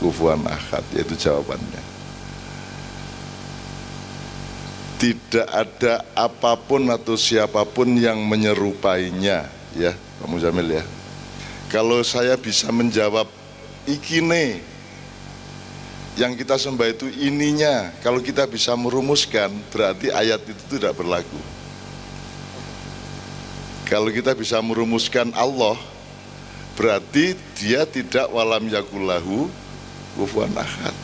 kufuwan ahad, yaitu jawabannya. Tidak ada apapun atau siapapun yang menyerupainya, ya Pak Muzamil ya. Kalau saya bisa menjawab ikine, yang kita sembah itu ininya, kalau kita bisa merumuskan, berarti ayat itu tidak berlaku. Kalau kita bisa merumuskan Allah, berarti dia tidak walam yakullahu kufuwan ahad.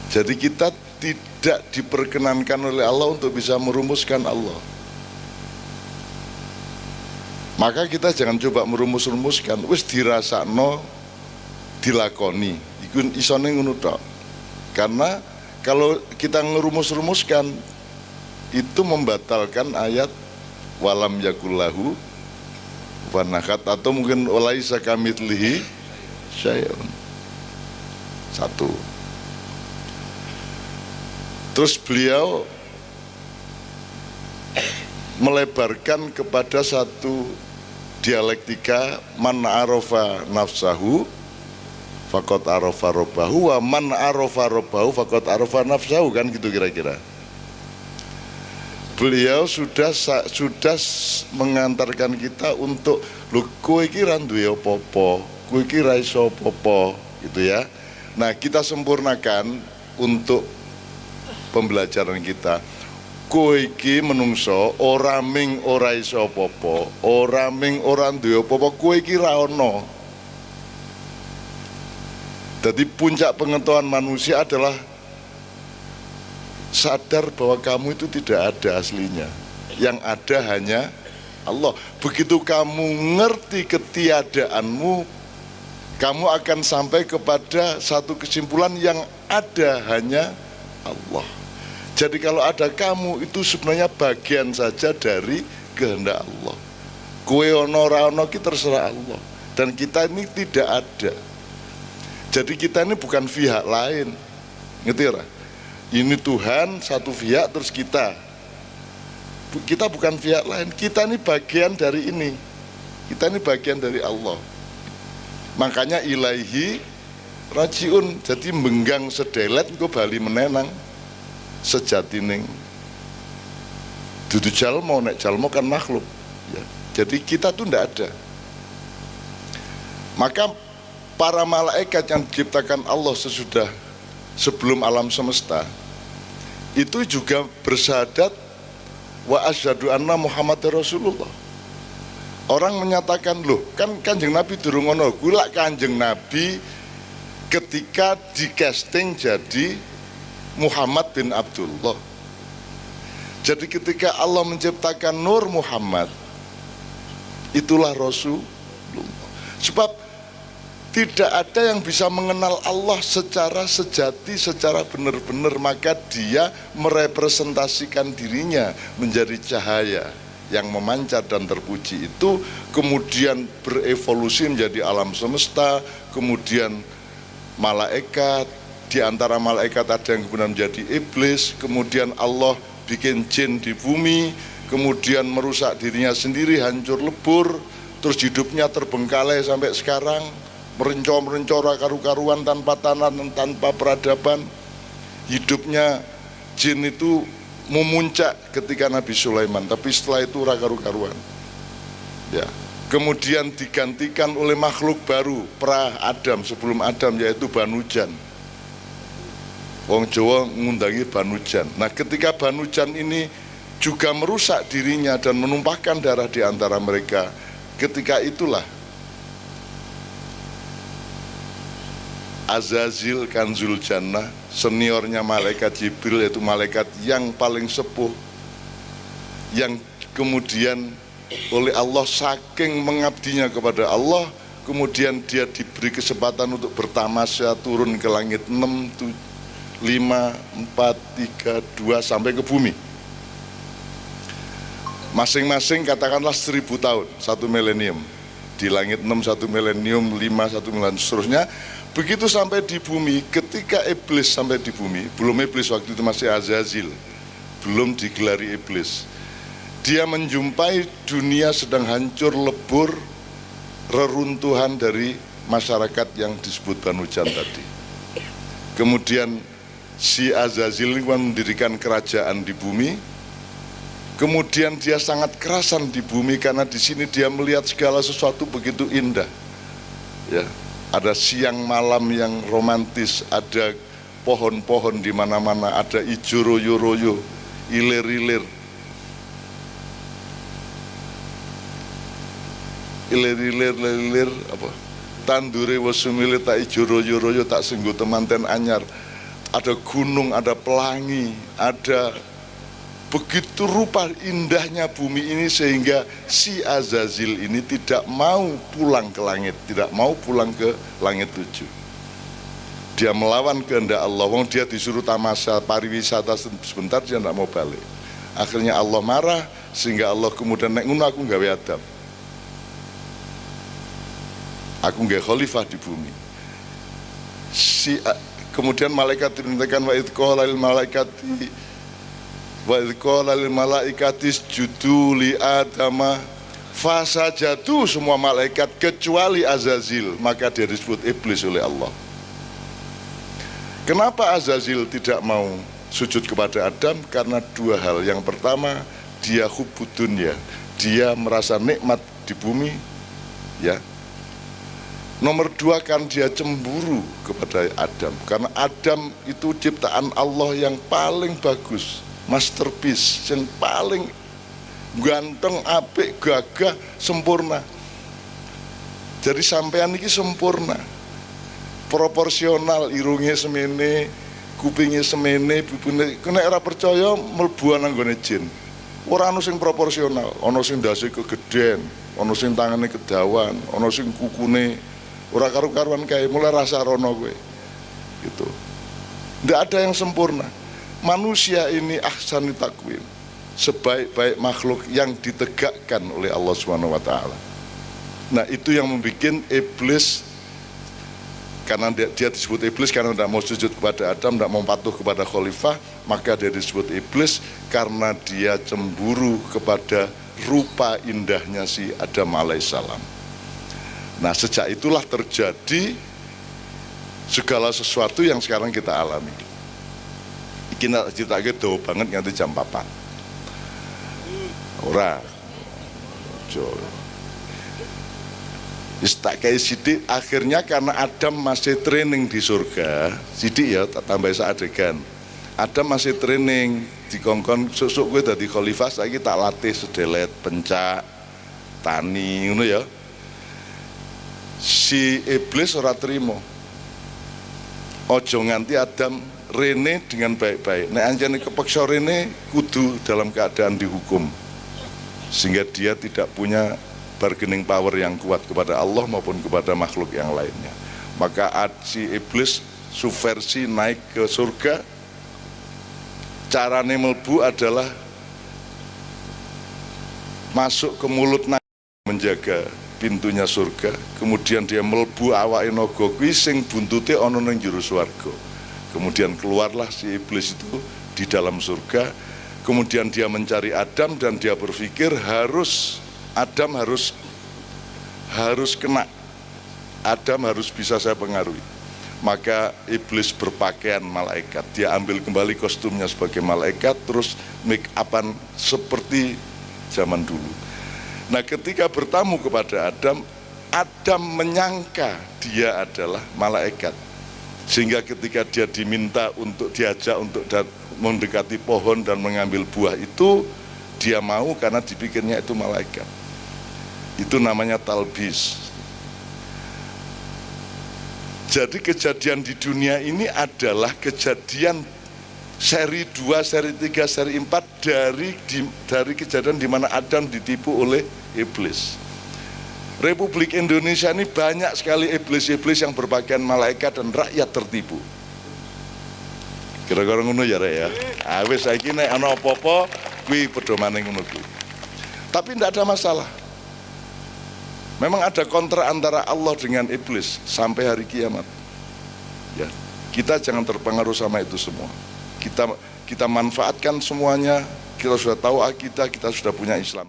Jadi kita tidak diperkenankan oleh Allah untuk bisa merumuskan Allah. Maka kita jangan coba merumus-rumuskan, wis dirasakno dilakoni, iku isone ngono tok. Karena kalau kita ngerumus-rumuskan, itu membatalkan ayat walam yakullahu kufuwan ahad, atau mungkin walaisa kamitslihi syai'un. Satu. Terus beliau melebarkan kepada satu dialektika, man arafa nafsahu faqad arafa rabbahu wa man arafa rabbahu faqad arafa nafsahu, kan gitu kira-kira. Beliau sudah mengantarkan kita untuk lho kowe iki ra duwe apa-apa, kowe iki ra iso apa-apa gitu ya. Nah, kita sempurnakan untuk pembelajaran kita. Kowe iki menungso ora ming ora iso apa-apa, ora ming ora duwe apa-apa, kowe iki ra ono. Jadi puncak pengetahuan manusia adalah sadar bahwa kamu itu tidak ada aslinya. Yang ada hanya Allah. Begitu kamu ngerti ketiadaanmu, kamu akan sampai kepada satu kesimpulan yang ada hanya Allah. Jadi kalau ada kamu, itu sebenarnya bagian saja dari kehendak Allah. Kowe ono ora ono ki terserah Allah. Dan kita ini tidak ada. Jadi kita ini bukan pihak lain. Ngerti ora? Ini Tuhan satu pihak, terus kita. Kita bukan pihak lain. Kita ini bagian dari ini. Kita ini bagian dari Allah. Makanya ilaihi rajiun. Jadi menggang sedelet engko bali menenang sejatining dudu jalmo, nek jalmo kan makhluk ya. Jadi kita tuh ndak ada. Maka para malaikat yang diciptakan Allah sebelum alam semesta itu juga bersyahadat wa asyhadu anna Muhammadar Rasulullah. Orang menyatakan, loh kan Kanjeng Nabi durung ngono, gula Kanjeng Nabi ketika di casting jadi Muhammad bin Abdullah. Jadi ketika Allah menciptakan Nur Muhammad, itulah Rasulullah. Sebab tidak ada yang bisa mengenal Allah secara sejati, secara benar-benar, maka dia merepresentasikan dirinya menjadi cahaya yang memancar dan terpuji itu, kemudian berevolusi menjadi alam semesta, kemudian malaikat. Di antara malaikat ada yang kemudian menjadi iblis, kemudian Allah bikin jin di bumi, kemudian merusak dirinya sendiri, hancur lebur, terus hidupnya terbengkalai sampai sekarang, merencor karu-karuan tanpa tanah dan tanpa peradaban. Hidupnya jin itu memuncak ketika Nabi Sulaiman, tapi setelah itu karu-karuan. Ya. Kemudian digantikan oleh makhluk baru, pra Adam, sebelum Adam, yaitu Banujan. Wong Jawa ngundangi Banujan. Nah, ketika Banujan ini juga merusak dirinya dan menumpahkan darah di antara mereka, ketika itulah Azazil Kanzul Jannah, seniornya malaikat Jibril, yaitu malaikat yang paling sepuh, yang kemudian oleh Allah saking mengabdinya kepada Allah, kemudian dia diberi kesempatan untuk bertamasya turun ke langit 6, 5, 4, 3, 2 sampai ke bumi. Masing-masing katakanlah 1000 tahun, 1 milenium. Di langit 6 1 milenium, 5 1 milenium, seterusnya. Begitu sampai di bumi, ketika iblis sampai di bumi, belum iblis waktu itu masih Azazil, belum digelari iblis. Dia menjumpai dunia sedang hancur lebur, reruntuhan dari masyarakat yang disebut Banujan tadi. Kemudian si Azazil ini mendirikan kerajaan di bumi. Kemudian dia sangat kerasan di bumi karena di sini dia melihat segala sesuatu begitu indah. Ya, ada siang malam yang romantis, ada pohon-pohon di mana-mana, ada ijo royo-royo, ilir-ilir. Ilir-ilir apa? Tandure wasumile tak ijo royo-royo tak senggo temanten anyar. Ada gunung, ada pelangi, ada begitu rupa indahnya bumi ini sehingga si Azazil ini tidak mau pulang ke langit, tidak mau pulang ke langit 7. Dia melawan kehendak Allah. Wong dia disuruh tamasya pariwisata sebentar, dia tidak mau balik. Akhirnya Allah marah sehingga Allah kemudian nek ngono aku nggawe Adam. Aku nggawe khalifah di bumi. Kemudian malaikat diperintahkan wa idh qala lil malaikati wa idh qala lil malaikati isjudu li adama fasajadu, semua malaikat kecuali Azazil, maka dia disebut iblis oleh Allah. Kenapa Azazil tidak mau sujud kepada Adam? Karena dua hal. Yang pertama, dia hubbud dunya, dia merasa nikmat di bumi, ya. Nomor dua, kan dia cemburu kepada Adam, karena Adam itu ciptaan Allah yang paling bagus, masterpiece, yang paling ganteng, apik, gagah, sempurna. Jadi sampean ini sempurna, proporsional, irungnya semene, kupingnya semene, bubune. Kena era percaya mlebu nang gone jin. Ora ono sing proporsional, ono sing ndase kegeden, ono sing tangane kedawan, ono sing kukune ora karu-karuan kae, mulai rasa rono kowe. Gitu. Ndak ada yang sempurna. Manusia ini ahsani takwim, sebaik-baik makhluk yang ditegakkan oleh Allah Subhanahu wa taala. Nah, itu yang membuat iblis, karena dia disebut iblis karena tidak mau sujud kepada Adam, tidak mau patuh kepada khalifah, maka dia disebut iblis karena dia cemburu kepada rupa indahnya si Adam alaihissalam. Nah, sejak itulah terjadi segala sesuatu yang sekarang kita alami. Iki nak ceritake dawa banget nganti jam 4. Ora. Jo. Wis tak kei sithik, akhirnya karena Adam masih training di surga, sithik ya tak tambah adegan. Adam masih training dikongkon sesuk kowe dadi khalifah, saiki tak latih sedelet, pencak, tani ngono ya. Si iblis ora trimo. Ojo nganti Adam rene dengan baik-baik. Nek anjane kepeksa rene kudu dalam keadaan dihukum, sehingga dia tidak punya bargaining power yang kuat kepada Allah maupun kepada makhluk yang lainnya. Maka si iblis subversi naik ke surga. Carane melbu adalah masuk ke mulut naga, menjaga pintunya surga, kemudian dia melbu awake naga kuwi sing buntute ana ning jero swarga. Kemudian keluarlah si iblis itu di dalam surga. Kemudian dia mencari Adam dan dia berpikir Adam harus kena. Adam harus bisa saya pengaruhi. Maka iblis berpakaian malaikat. Dia ambil kembali kostumnya sebagai malaikat, terus make upan seperti zaman dulu. Nah, ketika bertamu kepada Adam, Adam menyangka dia adalah malaikat. Sehingga ketika dia diminta untuk diajak untuk mendekati pohon dan mengambil buah itu, dia mau karena dipikirnya itu malaikat. Itu namanya talbis. Jadi kejadian di dunia ini adalah kejadian seri 2, seri 3, seri 4 dari kejadian di mana Adam ditipu oleh iblis. Republik Indonesia ini banyak sekali iblis-iblis yang berpakaian malaikat dan rakyat tertipu. Kira-kira ngono ya Rek ya. Wis saiki nek ana apa-apa kuwi pedomane ngono kuwi. Tapi tidak ada masalah. Memang ada kontra antara Allah dengan iblis sampai hari kiamat. Ya, kita jangan terpengaruh sama itu semua. Kita manfaatkan semuanya. Kita sudah tahu akidah, kita sudah punya Islam.